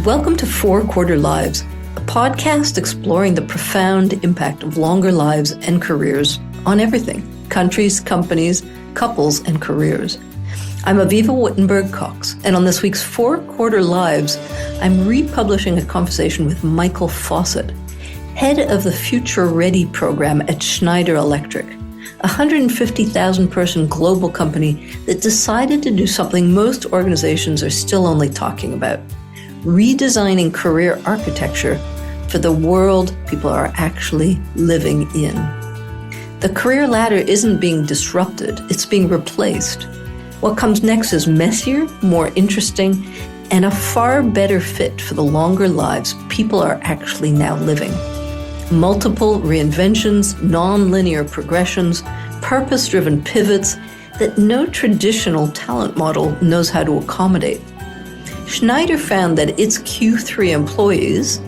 Welcome to 4 Quarter Lives, a podcast exploring the profound impact of longer lives and careers on everything: countries, companies, couples, and careers. I'm Avivah Wittenberg-Cox, and on this week's 4 Quarter Lives, I'm republishing a conversation with Michael Fossat, head of the Future Ready program at Schneider Electric, a 150,000-person global company that decided to do something most organizations are still only talking about: redesigning career architecture for the world people are actually living in. The career ladder isn't being disrupted, it's being replaced. What comes next is messier, more interesting, and a far better fit for the longer lives people are actually now living. Multiple reinventions, non-linear progressions, purpose-driven pivots that no traditional talent model knows how to accommodate. Schneider found that its Q3 employees,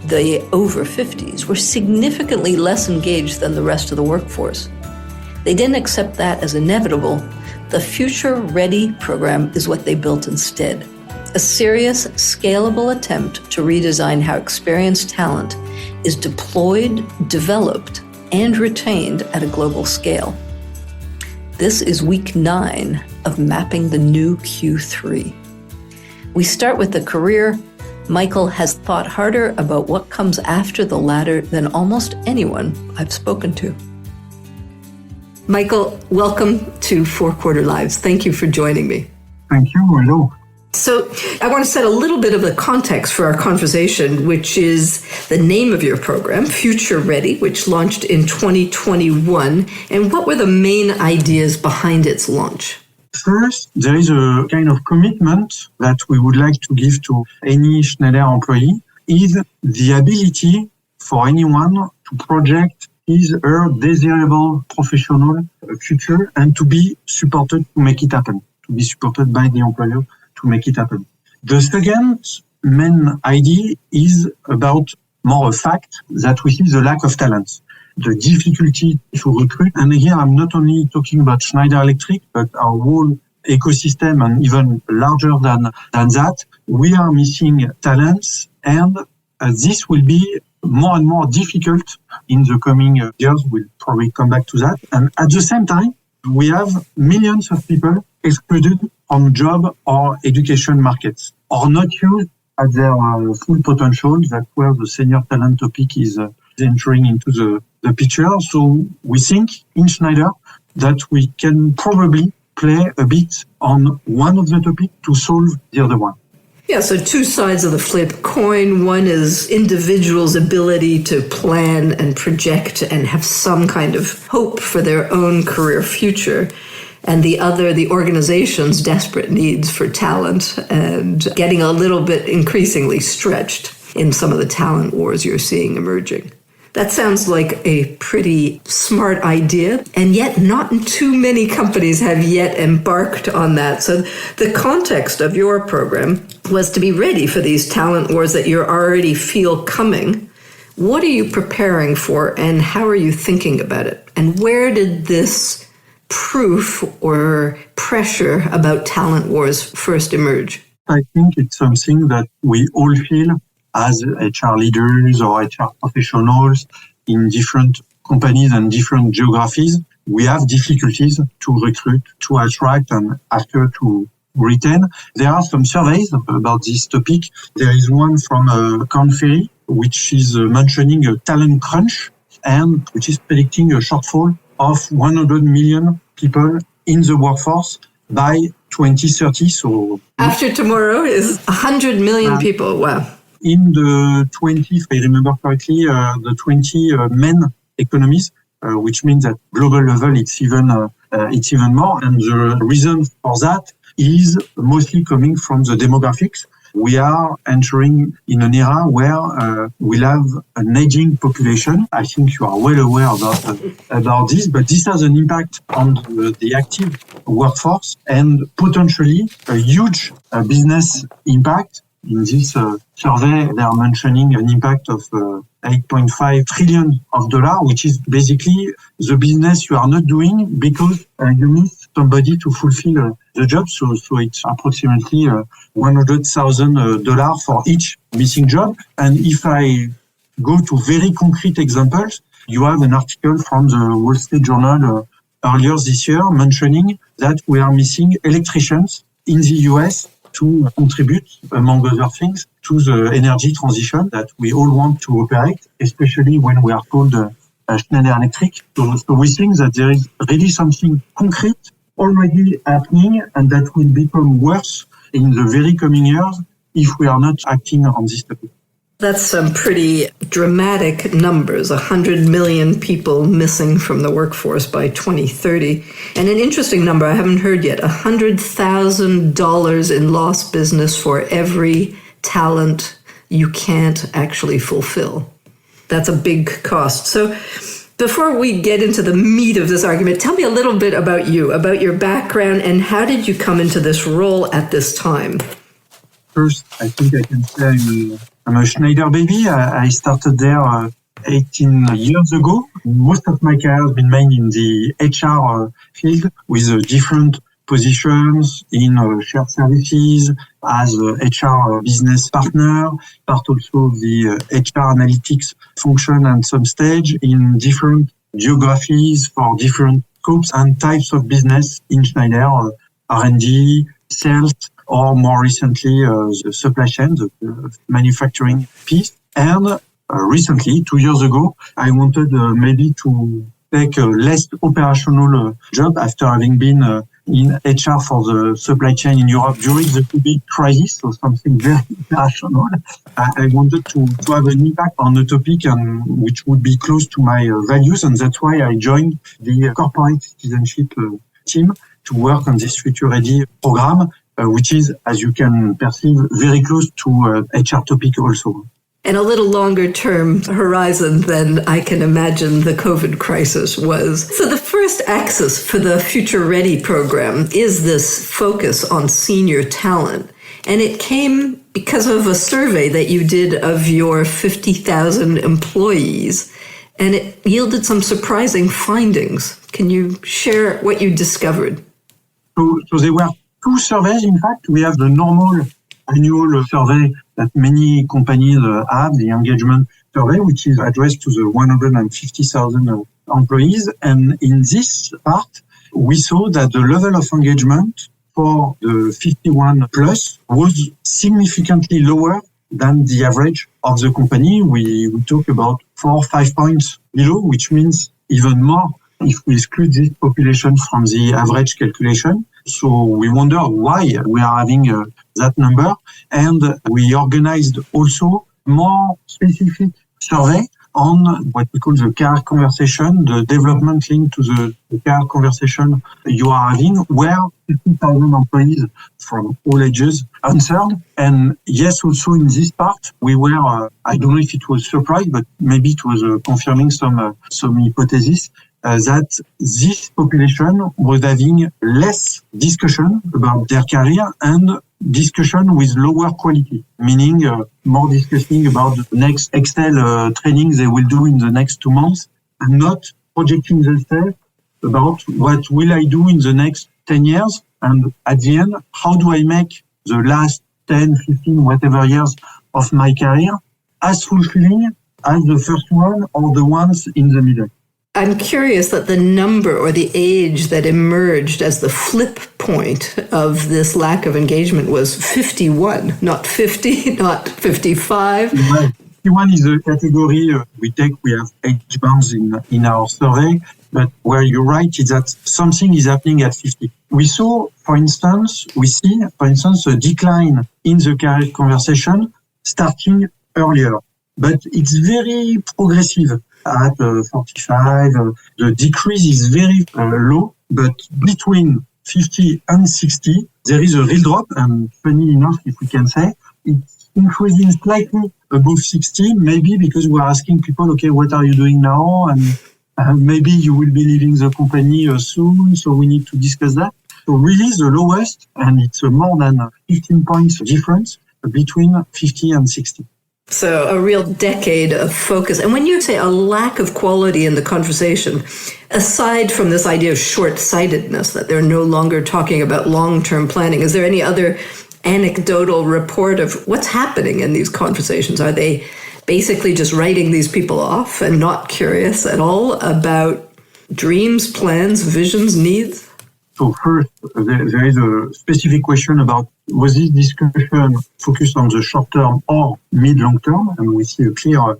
the over 50s, were significantly less engaged than the rest of the workforce. They didn't accept that as inevitable. The Future Ready program is what they built instead: a serious, scalable attempt to redesign how experienced talent is deployed, developed, and retained at a global scale. This is week 9 of mapping the new Q3. We start with the career. Michael has thought harder about what comes after the ladder than almost anyone I've spoken to. Michael, welcome to 4 Quarter Lives. Thank you for joining me. Thank you. Hello. So I want to set a little bit of the context for our conversation, which is the name of your program, Future Ready, which launched in 2021. And what were the main ideas behind its launch? First, there is a kind of commitment that we would like to give to any Schneider employee, is the ability for anyone to project his or her desirable professional future and to be supported to make it happen, to be supported by the employer to make it happen. The second main idea is about more a fact that we see the lack of talent, the difficulty to recruit. And here I'm not only talking about Schneider Electric, but our whole ecosystem and even larger than that. We are missing talents, and this will be more and more difficult in the coming years. We'll probably come back to that. And at the same time, we have millions of people excluded from job or education markets, or not used at their full potential. That's where the senior talent topic is entering into the picture. So we think in Schneider that we can probably play a bit on one of the topics to solve the other one. Yeah, so two sides of the flip coin. One is individuals' ability to plan and project and have some kind of hope for their own career future. And the other, the organization's desperate needs for talent and getting a little bit increasingly stretched in some of the talent wars you're seeing emerging. That sounds like a pretty smart idea, and yet not too many companies have yet embarked on that. So the context of your program was to be ready for these talent wars that you already feel coming. What are you preparing for, and how are you thinking about it? And where did this proof or pressure about talent wars first emerge? I think it's something that we all feel as HR leaders or HR professionals in different companies and different geographies. We have difficulties to recruit, to attract, and after to retain. There are some surveys about this topic. There is one from Korn Ferry, which is mentioning a talent crunch and which is predicting a shortfall of 100 million people in the workforce by 2030. So after tomorrow is 100 million people. Wow. In the 20, if I remember correctly, the 20 main economies, which means at global level it's even more. And the reason for that is mostly coming from the demographics. We are entering in an era where we'll have an aging population. I think you are well aware about this, but this has an impact on the active workforce and potentially a huge business impact. In this survey, they are mentioning an impact of $8.5 trillion, which is basically the business you are not doing because you need somebody to fulfill the job. So it's approximately $100,000 for each missing job. And if I go to very concrete examples, you have an article from the Wall Street Journal earlier this year mentioning that we are missing electricians in the US to contribute, among other things, to the energy transition that we all want to operate, especially when we are called Schneider Electric. So we think that there is really something concrete already happening and that will become worse in the very coming years if we are not acting on this topic. That's some pretty dramatic numbers, 100 million people missing from the workforce by 2030. And an interesting number I haven't heard yet, $100,000 in lost business for every talent you can't actually fulfill. That's a big cost. So before we get into the meat of this argument, tell me a little bit about you, about your background, and how did you come into this role at this time? First, I think I can say I'm a Schneider baby. I started there 18 years ago. Most of my career has been made in the HR field with different positions in shared services as a HR business partner, part also of the HR analytics function at some stage in different geographies for different scopes and types of business in Schneider, R&D, sales, or more recently, the supply chain, the manufacturing piece. And recently, 2 years ago, I wanted maybe to take a less operational job after having been in HR for the supply chain in Europe during the COVID crisis, so something very operational. I wanted to have an impact on a topic which would be close to my values, and that's why I joined the corporate citizenship team to work on this Future Ready program, which is, as you can perceive, very close to HR topic also. And a little longer term horizon than I can imagine the COVID crisis was. So the first axis for the Future Ready program is this focus on senior talent. And it came because of a survey that you did of your 50,000 employees. And it yielded some surprising findings. Can you share what you discovered? So there were two surveys, in fact. We have the normal annual survey that many companies have, the engagement survey, which is addressed to the 150,000 employees. And in this part, we saw that the level of engagement for the 51 plus was significantly lower than the average of the company. We talk about 4 or 5 points below, which means even more if we exclude this population from the average calculation. So we wonder why we are having that number. And we organized also more specific survey on what we call the career conversation, the development linked to the career conversation you are having, where 50,000 employees from all ages answered. And yes, also in this part, we were, I don't know if it was surprise, but maybe it was confirming some hypothesis, that this population was having less discussion about their career and discussion with lower quality, meaning more discussing about the next Excel training they will do in the next 2 months and not projecting themselves about what will I do in the next 10 years. And at the end, how do I make the last 10, 15, whatever years of my career as fulfilling as the first one or the ones in the middle? I'm curious that the number or the age that emerged as the flip point of this lack of engagement was 51, not 50, not 55. 51 is a category we have age bands in our survey, but where you're right is that something is happening at 50. We see, for instance, a decline in the career conversation starting earlier, but it's very progressive. At 45, the decrease is very low, but between 50 and 60, there is a real drop, and funny enough, if we can say, it's increasing slightly above 60, maybe because we are asking people, okay, what are you doing now? And maybe you will be leaving the company soon, so we need to discuss that. So really the lowest, and it's more than 15 points difference between 50 and 60. So a real decade of focus. And when you say a lack of quality in the conversation, aside from this idea of short-sightedness, that they're no longer talking about long-term planning, is there any other anecdotal report of what's happening in these conversations? Are they basically just writing these people off and not curious at all about dreams, plans, visions, needs? So first, there is a specific question about was this discussion focused on the short term or mid-long term? And we see a clear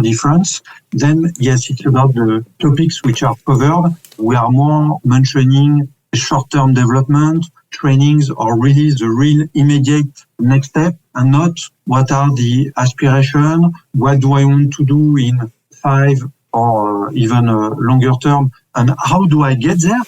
difference. Then, yes, it's about the topics which are covered. We are more mentioning short-term development, trainings, or really the real immediate next step, and not what are the aspirations, what do I want to do in 5 or even longer term, and how do I get there?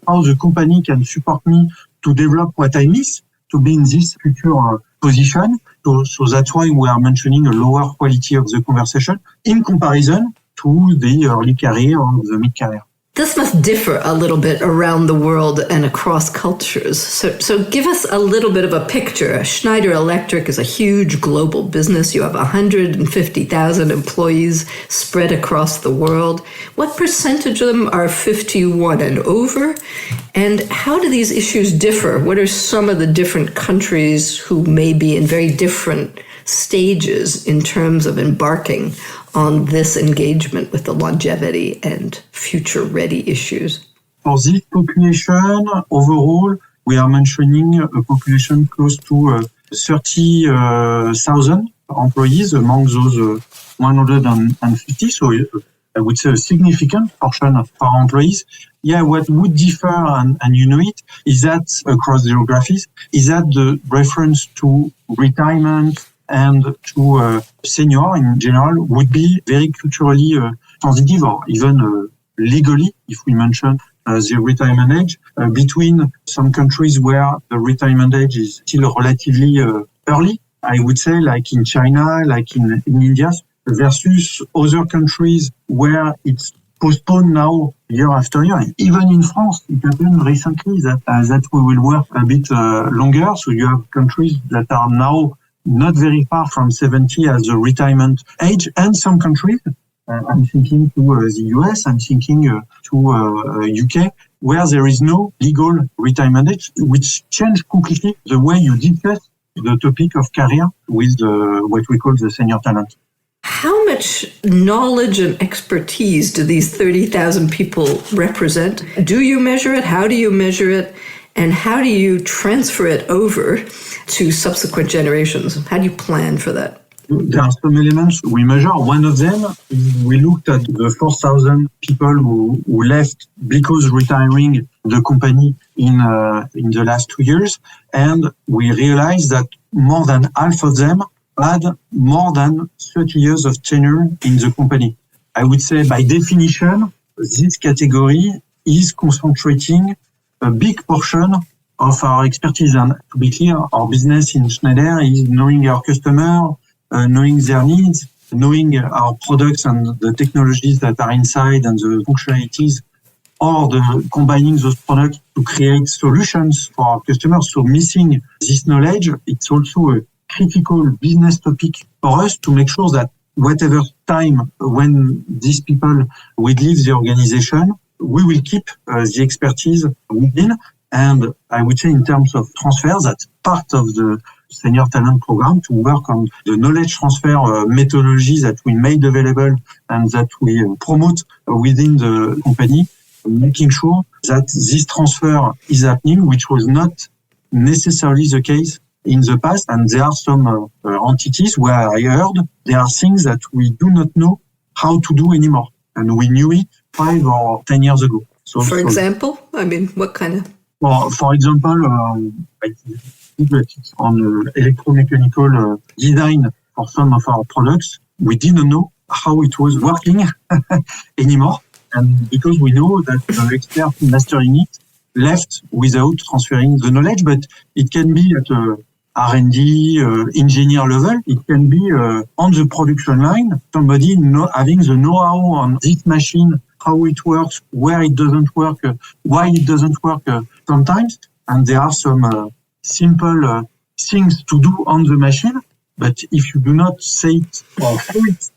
How the company can support me to develop what I miss to be in this future position. So that's why we are mentioning a lower quality of the conversation in comparison to the early career or the mid-career. This must differ a little bit around the world and across cultures. So give us a little bit of a picture. Schneider Electric is a huge global business. You have 150,000 employees spread across the world. What percentage of them are 51 and over? And how do these issues differ? What are some of the different countries who may be in very different stages in terms of embarking on this engagement with the longevity and future-ready issues? For this population, overall, we are mentioning a population close to 30,000 employees among those 150. So I would say a significant portion of our employees. Yeah, what would differ, and you know it, is that across geographies, is that the reference to retirement and to senior in general would be very culturally sensitive or even legally, if we mention the retirement age, between some countries where the retirement age is still relatively early, I would say, like in China, like in India, versus other countries where it's postponed now year after year. Even in France, it happened recently that we will work a bit longer. So you have countries that are now not very far from 70 as a retirement age, and some countries, I'm thinking to the US, I'm thinking to UK, where there is no legal retirement age, which changed completely the way you discuss the topic of career with what we call the senior talent. How much knowledge and expertise do these 30,000 people represent? Do you measure it? How do you measure it? And how do you transfer it over to subsequent generations? How do you plan for that? There are some elements we measure. One of them is we looked at the 4,000 people who left because retiring the company in the last 2 years. And we realized that more than half of them had more than 30 years of tenure in the company. I would say by definition, this category is concentrating a big portion of our expertise. And to be clear, our business in Schneider is knowing our customer, knowing their needs, knowing our products and the technologies that are inside and the functionalities, or combining those products to create solutions for our customers. So missing this knowledge, it's also a critical business topic for us to make sure that whatever time when these people will leave the organization, we will keep the expertise within. And I would say in terms of transfer, that's part of the senior talent program to work on the knowledge transfer methodologies that we made available and that we promote within the company, making sure that this transfer is happening, which was not necessarily the case in the past. And there are some entities where I heard there are things that we do not know how to do anymore. And we knew it 5 or 10 years ago. So, for example, I mean, what kind of? Well, for example, I did on electromechanical design for some of our products. We didn't know how it was working anymore. And because we know that the expert mastering it left without transferring the knowledge, but it can be at a R&D, engineer level. It can be on the production line, somebody having the know-how on this machine, how it works, where it doesn't work, why it doesn't work sometimes. And there are some simple things to do on the machine, But if you do not say it or show it,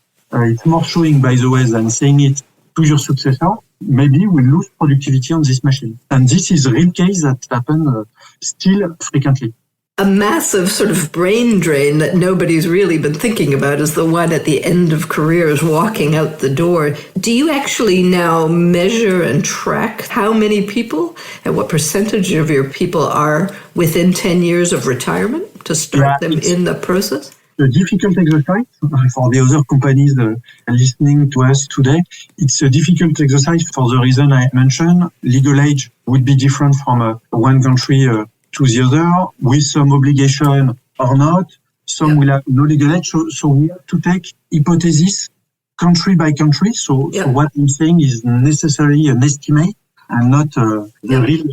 it's more showing, by the way, than saying it to your successor, maybe we lose productivity on this machine. And this is a real case that happens still frequently. A massive sort of brain drain that nobody's really been thinking about is the one at the end of careers walking out the door. Do you actually now measure and track how many people and what percentage of your people are within 10 years of retirement to start them in the process? A difficult exercise for the other companies listening to us today. It's a difficult exercise for the reason I mentioned. Legal age would be different from one country to the other, with some obligation or not. Some will have no legal age. So we have to take hypothesis country by country. So what I'm saying is necessarily an estimate and not the real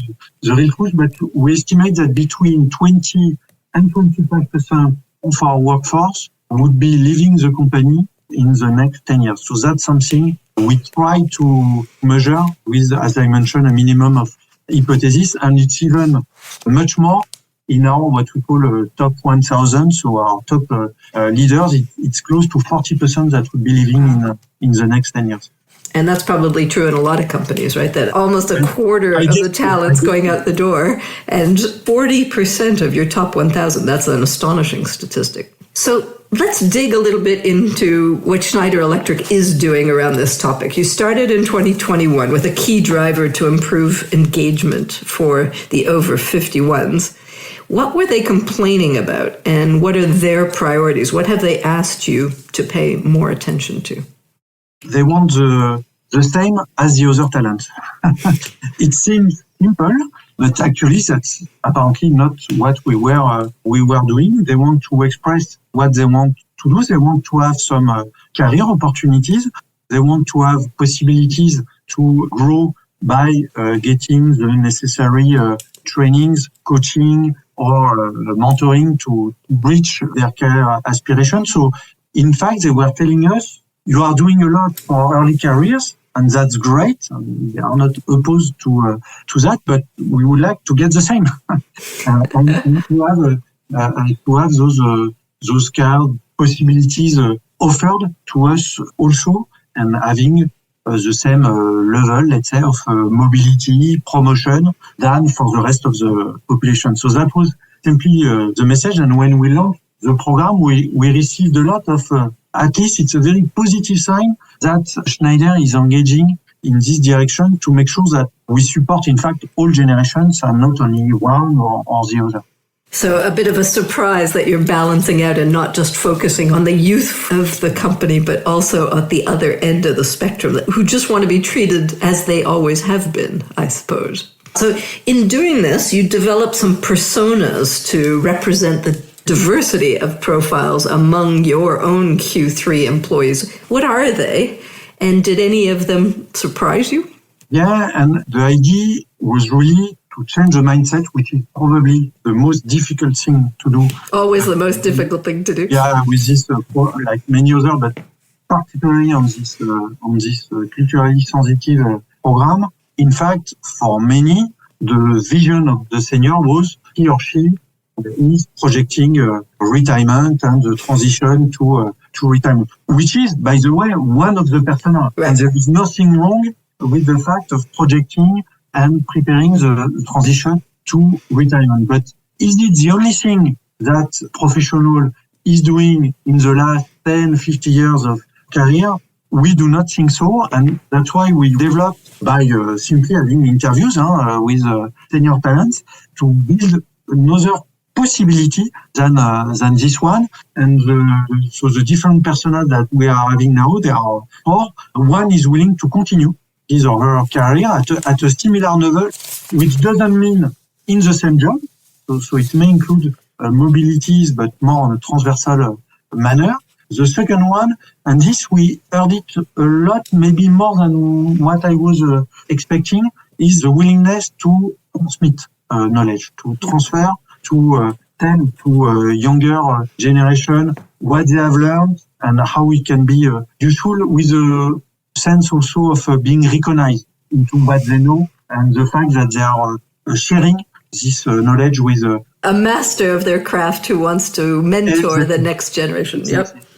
truth. But we estimate that between 20 and 25% of our workforce would be leaving the company in the next 10 years. So that's something we try to measure with, as I mentioned, a minimum of hypothesis, and it's even much more in our what we call top 1,000. So our top leaders, it's close to 40% that would be leaving in the next 10 years. And that's probably true in a lot of companies, right? That almost a quarter of the talent's going out the door, and 40% of your top 1,000. That's an astonishing statistic. So let's dig a little bit into what Schneider Electric is doing around this topic. You started in 2021 with a key driver to improve engagement for the over 51s. What were they complaining about, and what are their priorities? What have they asked you to pay more attention to? They want the same as the other talents. It seems simple, but actually that's apparently not what we were doing. They want to express what they want to do. They want to have some career opportunities. They want to have possibilities to grow by getting the necessary trainings, coaching, or mentoring to reach their career aspirations. So, in fact, they were telling us, you are doing a lot for early careers, and that's great. They are not opposed to that, but we would like to get the same and to have those career possibilities offered to us also, and having the same level, let's say, of mobility, promotion than for the rest of the population. So that was simply the message. And when we launched the program, we received a lot of, at least it's a very positive sign that Schneider is engaging in this direction to make sure that we support, in fact, all generations and not only one or the other. So a bit of a surprise that you're balancing out and not just focusing on the youth of the company, but also at the other end of the spectrum, who just want to be treated as they always have been, I suppose. So in doing this, you develop some personas to represent the diversity of profiles among your own Q3 employees. What are they? And did any of them surprise you? Yeah, and the idea was really to change the mindset, which is probably the most difficult thing to do. Always the most difficult thing to do. Yeah, with this, like many others, but particularly on this culturally sensitive program. In fact, for many, the vision of the senior was he or she is projecting retirement and the transition to retirement, which is, by the way, one of the personas. Right. And there is nothing wrong with the fact of projecting and preparing the transition to retirement. But is it the only thing that professional is doing in the last 10, 50 years of career? We do not think so. And that's why we developed by simply having interviews with senior talents to build another possibility than this one. And so the different personas that we are having now, there are four. One is willing to continue his or her career at a similar level, which doesn't mean in the same job. So it may include mobilities, but more on a transversal manner. The second one, and this we heard it a lot, maybe more than what I was expecting, is the willingness to transmit knowledge, to transfer, to tell to younger generation what they have learned and how it can be useful, with a sense also of being recognized into what they know and the fact that they are sharing this knowledge with a master of their craft who wants to mentor the next generation.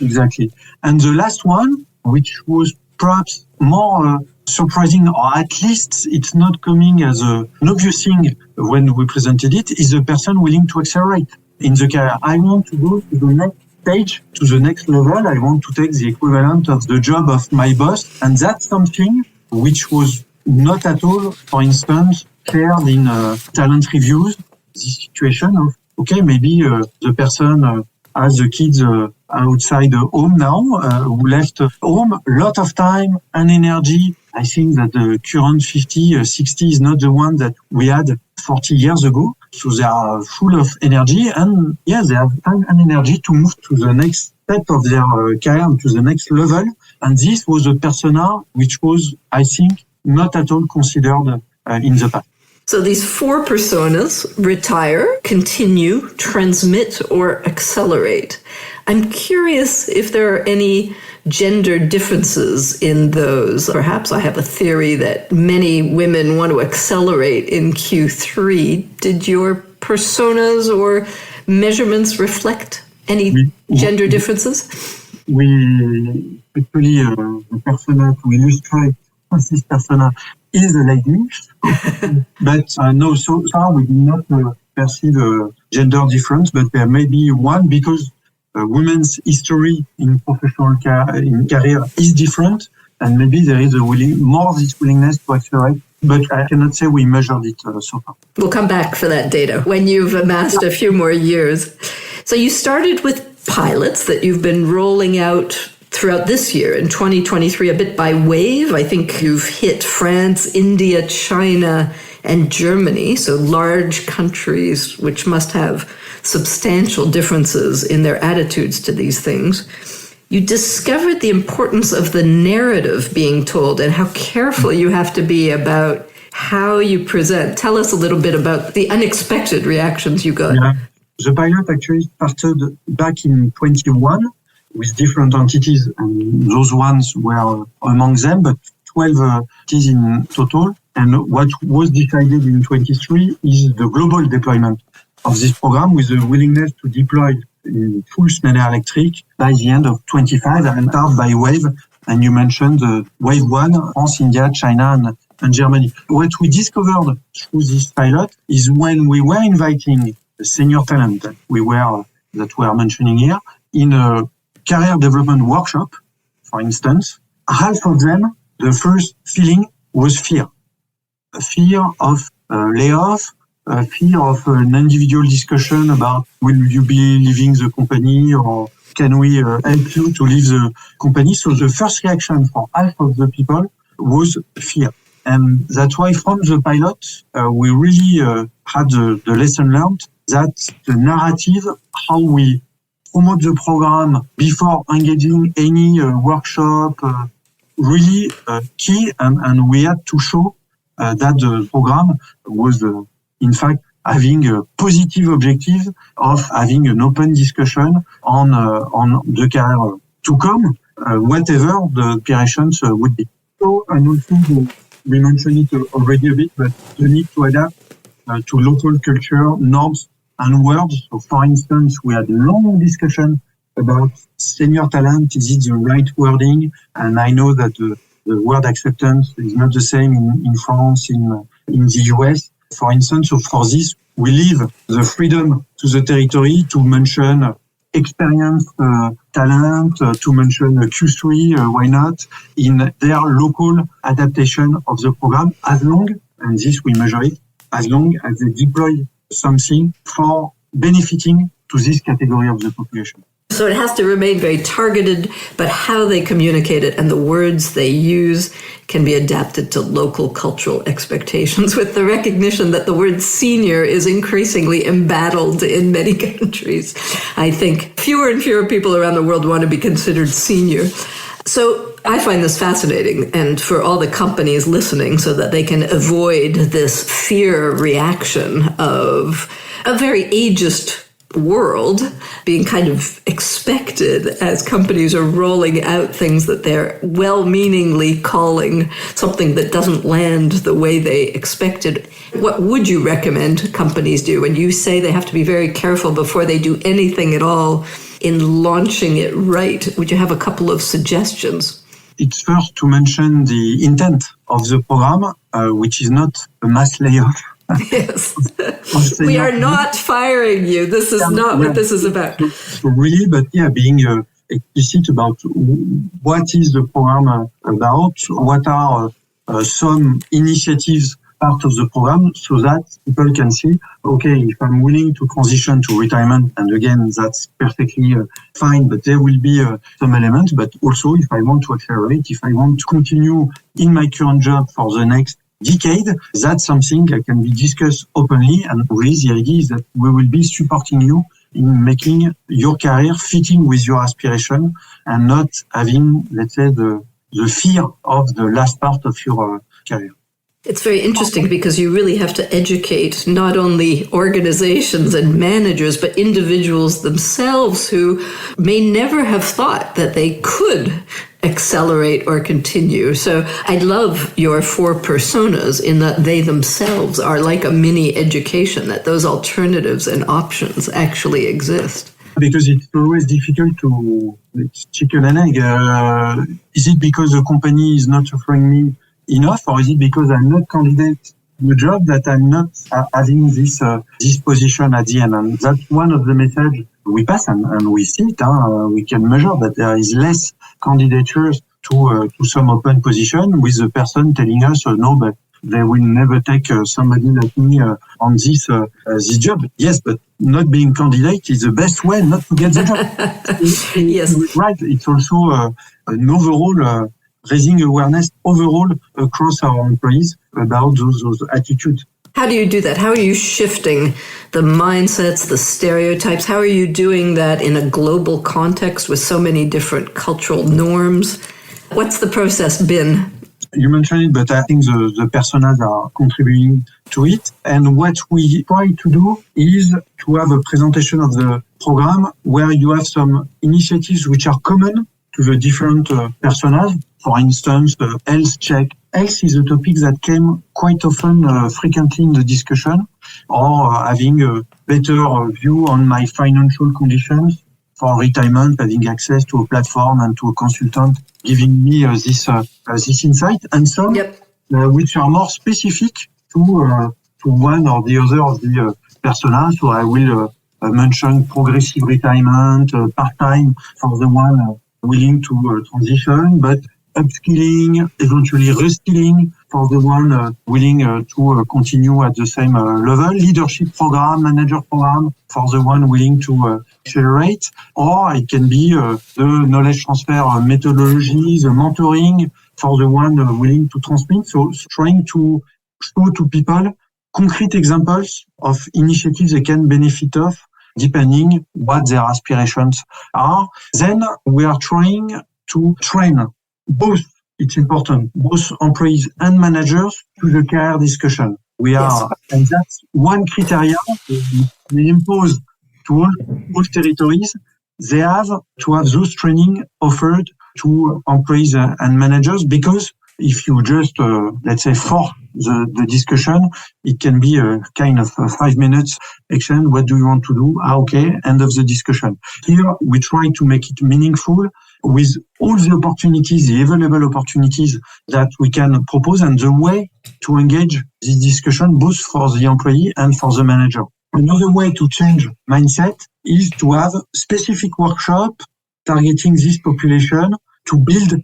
Exactly. And the last one, which was perhaps more surprising, or at least it's not coming as an obvious thing when we presented it, is a person willing to accelerate in the career. I want to go to the next stage, to the next level. I want to take the equivalent of the job of my boss. And that's something which was not at all, for instance, shared in talent reviews. This situation of, okay, maybe the person has the kids outside home now, who left home, a lot of time and energy. I think that the current 50, 60 is not the one that we had 40 years ago. So they are full of energy, and they have time and energy to move to the next step of their career, to the next level. And this was a persona which was, I think, not at all considered in the past. So these 4 personas: retire, continue, transmit, or accelerate. I'm curious if there are any gender differences in those. Perhaps I have a theory that many women want to accelerate in Q3. Did your personas or measurements reflect any gender differences? We actually, the persona to illustrate this persona is a lady, but no, so far we did not perceive a gender difference, but there may be one, because women's history in professional career is different, and maybe there is more this willingness to accelerate, but I cannot say we measured it so far. We'll come back for that data when you've amassed a few more years. So you started with pilots that you've been rolling out throughout this year, in 2023, a bit by wave. I think you've hit France, India, China, and Germany, so large countries which must have substantial differences in their attitudes to these things. You discovered the importance of the narrative being told and how careful you have to be about how you present. Tell us a little bit about the unexpected reactions you got. Yeah. The pilot actually started back in 21 with different entities, and those ones were among them, but 12 entities in total. And what was decided in 23 is the global deployment of this program, with the willingness to deploy in full Schneider Electric by the end of 25 and start by wave. And you mentioned the wave 1, France, India, China, and Germany. What we discovered through this pilot is when we were inviting the senior talent that we are mentioning here in a career development workshop, for instance, half of them, the first feeling was fear. A fear of layoff, a fear of an individual discussion about will you be leaving the company, or can we help you to leave the company? So the first reaction for half of the people was fear. And that's why from the pilot, we really had the lesson learned that the narrative, how we promote the program before engaging any workshop, really key. And we had to show that the program was, in fact, having a positive objective of having an open discussion on the career to come, whatever the operations would be. So, and also, we mentioned it already a bit, but the need to adapt to local culture, norms, and words. So, for instance, we had a long discussion about senior talent. Is it the right wording? And I know that the word acceptance is not the same in France, in the US, for instance. So for this, we leave the freedom to the territory to mention experienced talent, to mention Q3, why not, in their local adaptation of the program, as long, and this we measure it, as long as they deploy something for benefiting to this category of the population. So it has to remain very targeted, but how they communicate it and the words they use can be adapted to local cultural expectations, with the recognition that the word senior is increasingly embattled in many countries. I think fewer and fewer people around the world want to be considered senior. So I find this fascinating, and for all the companies listening, so that they can avoid this fear reaction of a very ageist world being kind of expected as companies are rolling out things that they're well-meaningly calling something that doesn't land the way they expected. What would you recommend companies do when you say they have to be very careful before they do anything at all in launching it right? Would you have a couple of suggestions? It's first to mention the intent of the program, which is not a mass layoff. Yes. We are not firing you. This is not what this is about. So really, but being explicit about what is the program about, what are some initiatives part of the program, so that people can see, okay, if I'm willing to transition to retirement, and again, that's perfectly fine, but there will be some elements, but also if I want to accelerate, if I want to continue in my current job for the next decade, that's something that can be discussed openly. And really the idea is that we will be supporting you in making your career fitting with your aspiration and not having, let's say, the fear of the last part of your career. It's very interesting because you really have to educate not only organizations and managers, but individuals themselves who may never have thought that they could accelerate or continue. So I love your 4 personas in that they themselves are like a mini education, that those alternatives and options actually exist. Because it's always difficult it's chicken and egg. Is it because the company is not offering me enough, or is it because I'm not candidate to a job that I'm not having this position at the end? And that's one of the messages we pass, and we see it. We can measure that there is less candidatures to some open position, with the person telling us, no, but they will never take somebody like me on this job. Yes, but not being candidate is the best way not to get the job. Yes, right. It's also an overall raising awareness overall across our employees about those attitudes. How do you do that? How are you shifting the mindsets, the stereotypes? How are you doing that in a global context with so many different cultural norms? What's the process been? You mentioned it, but I think the personas are contributing to it. And what we try to do is to have a presentation of the program where you have some initiatives which are common to the different personas. For instance, health check. Health is a topic that came quite often, frequently in the discussion, or having a better view on my financial conditions for retirement, having access to a platform and to a consultant giving me this insight, and some which are more specific to one or the other of the personas. So I will mention progressive retirement, part-time for the one willing to transition, but upskilling, eventually reskilling for the one willing to continue at the same level, leadership program, manager program for the one willing to accelerate, or it can be the knowledge transfer methodology, the mentoring for the one willing to transmit. So trying to show to people concrete examples of initiatives they can benefit of depending what their aspirations are. Then we are trying to train both, it's important, both employees and managers to the career discussion. We are, and that's one criteria we impose to all territories. They have to have those training offered to employees and managers, because if you just, let's say, for the discussion, it can be a kind of 5 minutes action. What do you want to do? Okay, end of the discussion. Here, we try to make it meaningful with all the opportunities, the available opportunities that we can propose, and the way to engage this discussion, both for the employee and for the manager. Another way to change mindset is to have specific workshop targeting this population to build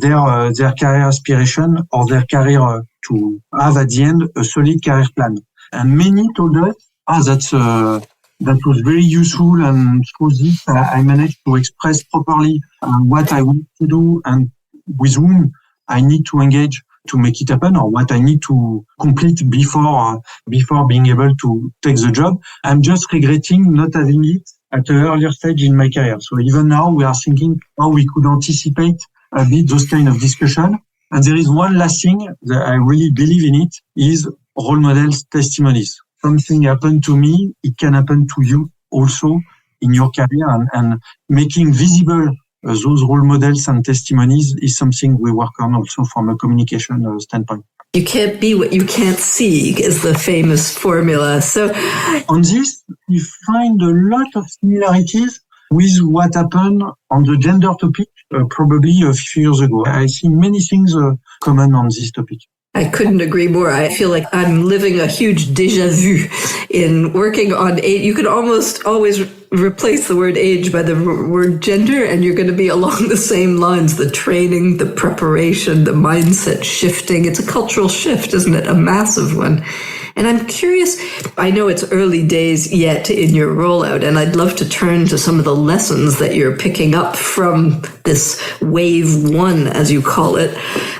their career aspiration, or their career to have at the end a solid career plan. And many told us, that was very useful, and through this I managed to express properly what I want to do and with whom I need to engage to make it happen, or what I need to complete before being able to take the job. I'm just regretting not having it at an earlier stage in my career. So even now we are thinking how we could anticipate a bit those kind of discussion. And there is one last thing that I really believe in it, is role models testimonies. Something happened to me, it can happen to you also in your career, and making visible those role models and testimonies is something we work on also from a communication standpoint. You can't be what you can't see is the famous formula. So on this, we find a lot of similarities with what happened on the gender topic probably a few years ago. I see many things common on this topic. I couldn't agree more. I feel like I'm living a huge déjà vu in working on age. You could almost always replace the word age by the word gender, and you're going to be along the same lines. The training, the preparation, the mindset shifting. It's a cultural shift, isn't it? A massive one. And I'm curious, I know it's early days yet in your rollout, and I'd love to turn to some of the lessons that you're picking up from this wave one, as you call it.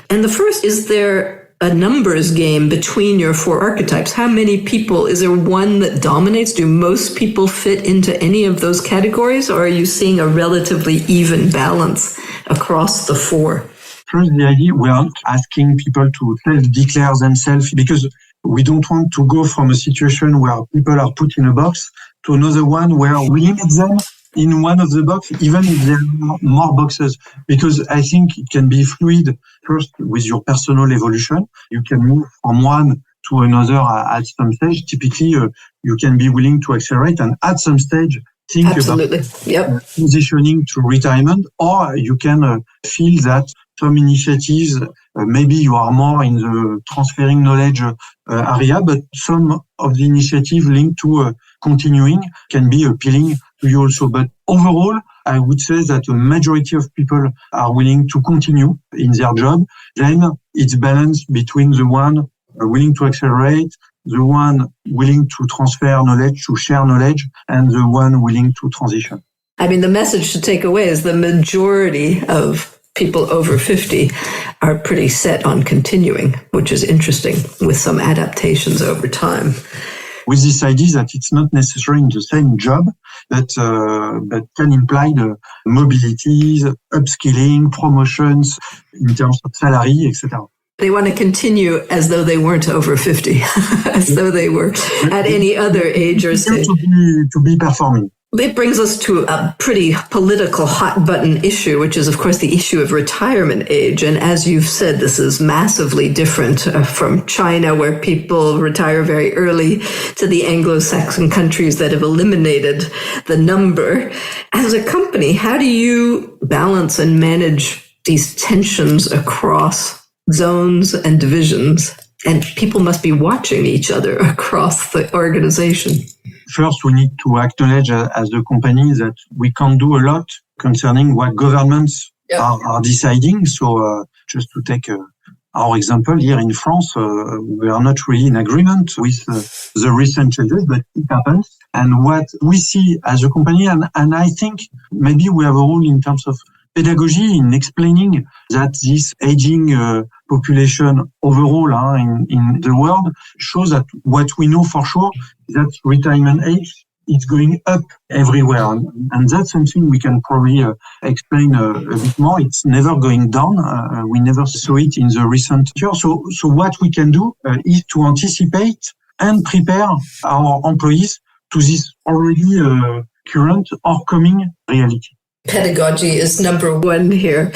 And the first, is there a numbers game between your four archetypes? How many people, is there one that dominates? Do most people fit into any of those categories, or are you seeing a relatively even balance across the four? First, the idea, we are asking people to self-declare themselves, because we don't want to go from a situation where people are put in a box to another one where we limit them in one of the box, even if there are more boxes, because I think it can be fluid. First, with your personal evolution, you can move from one to another at some stage. Typically, you can be willing to accelerate and at some stage think Absolutely. about Yep. transitioning to retirement, or you can feel that some initiatives, maybe you are more in the transferring knowledge area, but some of the initiatives linked to continuing can be appealing to you also. But overall, I would say that a majority of people are willing to continue in their job. Then it's balanced between the one willing to accelerate, the one willing to transfer knowledge, to share knowledge, and the one willing to transition. I mean, the message to take away is the majority of people over 50 are pretty set on continuing, which is interesting, with some adaptations over time. With this idea that it's not necessarily in the same job, but can imply the mobilities, upskilling, promotions in terms of salary, etc. They want to continue as though they weren't over 50, as though they were at any other age or stage. To be performing. It brings us to a pretty political hot button issue, which is, of course, the issue of retirement age. And as you've said, this is massively different from China, where people retire very early, to the Anglo-Saxon countries that have eliminated the number. As a company, how do you balance and manage these tensions across zones and divisions? And people must be watching each other across the organization. First, we need to acknowledge as a company that we can't do a lot concerning what governments are deciding. So just to take our example here in France, we are not really in agreement with the recent changes, but it happens. And what we see as a company, and I think maybe we have a role in terms of pedagogy in explaining that this aging population overall in the world shows that what we know for sure is that retirement age is going up everywhere. And that's something we can probably explain a bit more. It's never going down. We never saw it in the recent years. So what we can do is to anticipate and prepare our employees to this already current or coming reality. Pedagogy is number one here.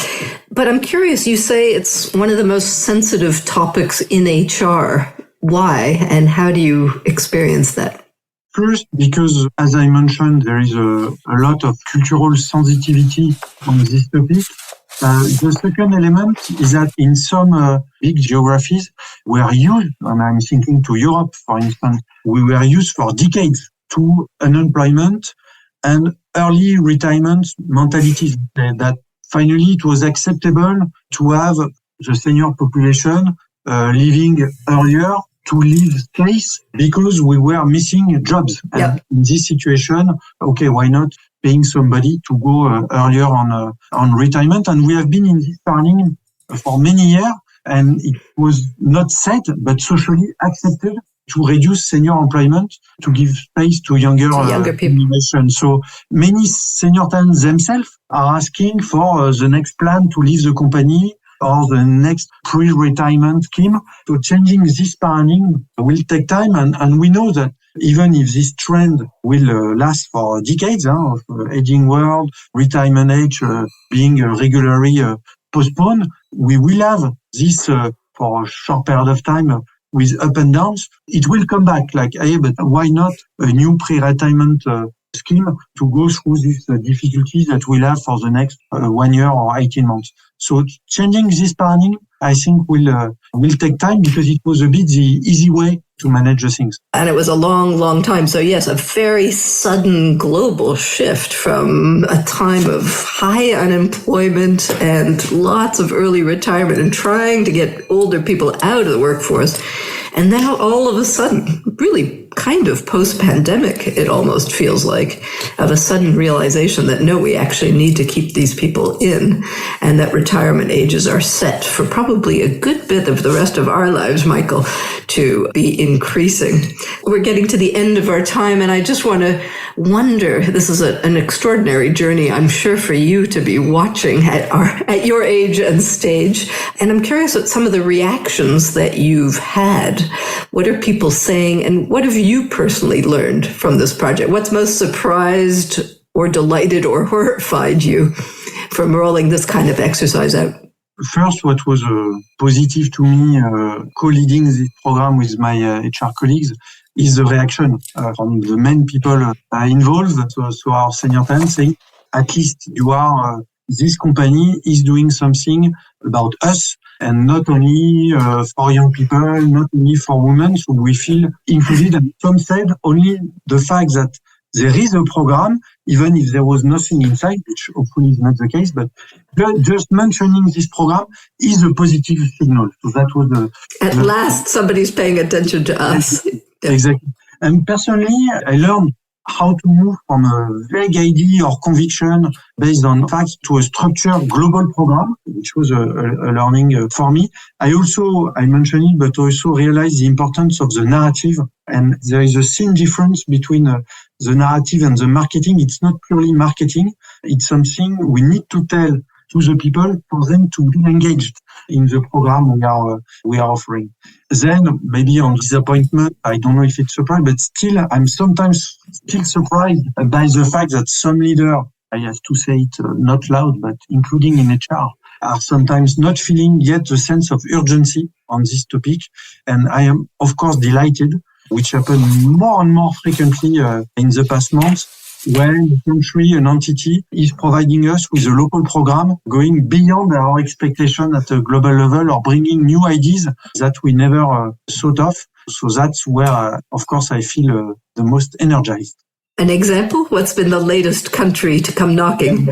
But I'm curious, you say it's one of the most sensitive topics in HR. Why, and how do you experience that? First, because, as I mentioned, there is a lot of cultural sensitivity on this topic. The second element is that in some big geographies, we are used, and I'm thinking to Europe, for instance, we were used for decades to unemployment and early retirement mentalities, that finally it was acceptable to have the senior population leaving earlier to leave space because we were missing jobs. And in this situation, okay, why not paying somebody to go earlier on retirement? And we have been in this planning for many years, and it was not said, but socially accepted to reduce senior employment, to give space to younger people. So many senior talents themselves are asking for the next plan to leave the company or the next pre-retirement scheme. So changing this paradigm will take time, and we know that even if this trend will last for decades of aging world, retirement age being regularly postponed, we will have this for a short period of time with up and downs. It will come back like, hey, but why not a new pre-retirement scheme to go through these difficulties that we'll have for the next 1 year or 18 months. So changing this paradigm, I think will take time because it was a bit the easy way to manage the things. And it was a long, long time. So yes, a very sudden global shift from a time of high unemployment and lots of early retirement and trying to get older people out of the workforce. And now all of a sudden, really kind of post-pandemic, it almost feels like, of a sudden realization that no, we actually need to keep these people in and that retirement ages are set for probably a good bit of the rest of our lives, Michael, to be increasing. We're getting to the end of our time, and I just want to wonder, this is an extraordinary journey, I'm sure, for you to be watching at your age and stage. And I'm curious what some of the reactions that you've had. What are people saying, and what have you personally learned from this project? What's most surprised or delighted or horrified you from rolling this kind of exercise out? First, what was positive to me co-leading this program with my HR colleagues is the reaction from the main people involved, so our senior talent saying, at least you are, this company is doing something about us, and not only for young people, not only for women, so we feel included. And some said only the fact that there is a program, even if there was nothing inside, which hopefully is not the case, but just mentioning this program is a positive signal. So that was At last, somebody's paying attention to us. Exactly. And personally, I learned how to move from a vague idea or conviction based on facts to a structured global program, which was a learning for me. I mentioned it, but also realized the importance of the narrative. And there is a thin difference between the narrative and the marketing. It's not purely marketing. It's something we need to tell to the people for them to be engaged in the program we are offering. Then maybe on disappointment, I don't know if it's surprised, but still, I'm sometimes still surprised by the fact that some leaders, I have to say it not loud, but including in HR, are sometimes not feeling yet the sense of urgency on this topic. And I am, of course, delighted, which happened more and more frequently in the past months, when the country, an entity, is providing us with a local program going beyond our expectation at a global level or bringing new ideas that we never thought of. So that's where, of course, I feel the most energized. An example? What's been the latest country to come knocking?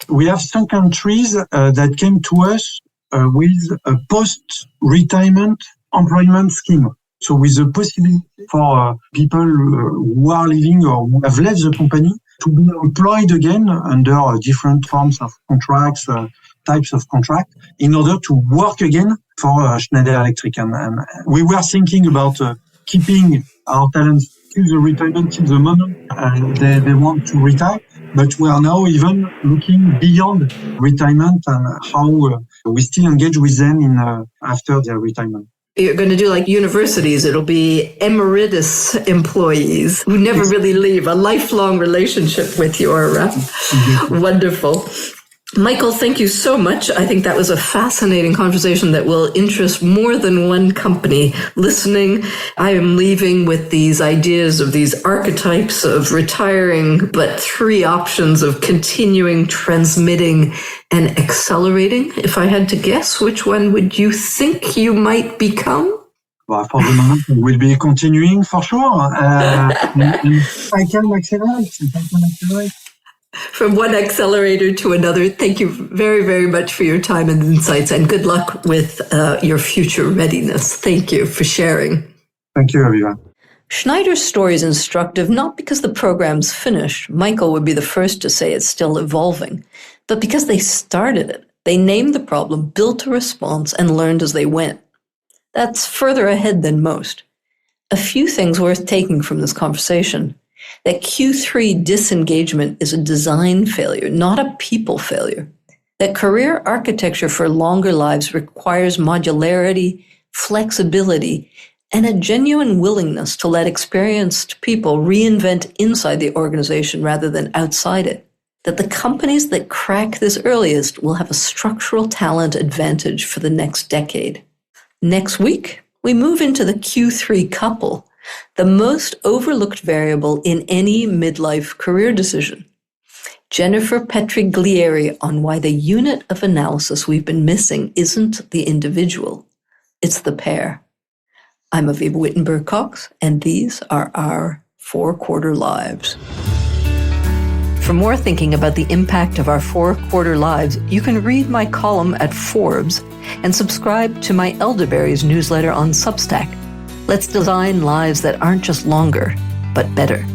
We have some countries that came to us with a post-retirement employment scheme. So with the possibility for people who are leaving or who have left the company to be employed again under different forms of contracts, types of contract, in order to work again for Schneider Electric. And we were thinking about keeping our talents till the retirement, till the moment they want to retire. But we are now even looking beyond retirement and how we still engage with them after their retirement. You're going to do like universities. It'll be emeritus employees who never really leave, a lifelong relationship with your wonderful. Michael, thank you so much. I think that was a fascinating conversation that will interest more than one company listening. I am leaving with these ideas of these archetypes of retiring, but 3 options of continuing, transmitting, and accelerating. If I had to guess, which one would you think you might become? Well, for the moment, we'll be continuing for sure. I can accelerate. From one accelerator to another. Thank you very, very much for your time and insights, and good luck with your future readiness. Thank you for sharing. Thank you, Avivah. Schneider's story is instructive not because the program's finished. Michael would be the first to say it's still evolving, but because they started it. They named the problem, built a response, and learned as they went. That's further ahead than most. A few things worth taking from this conversation. That Q3 disengagement is a design failure, not a people failure. That career architecture for longer lives requires modularity, flexibility, and a genuine willingness to let experienced people reinvent inside the organization rather than outside it, that the companies that crack this earliest will have a structural talent advantage for the next decade. Next week, we move into the Q3 couple, the most overlooked variable in any midlife career decision. Jennifer Petriglieri on why the unit of analysis we've been missing isn't the individual, it's the pair. I'm Avivah Wittenberg-Cox, and these are our 4-quarter lives. For more thinking about the impact of our 4-quarter lives, you can read my column at Forbes and subscribe to my Elderberries newsletter on Substack. Let's design lives that aren't just longer, but better.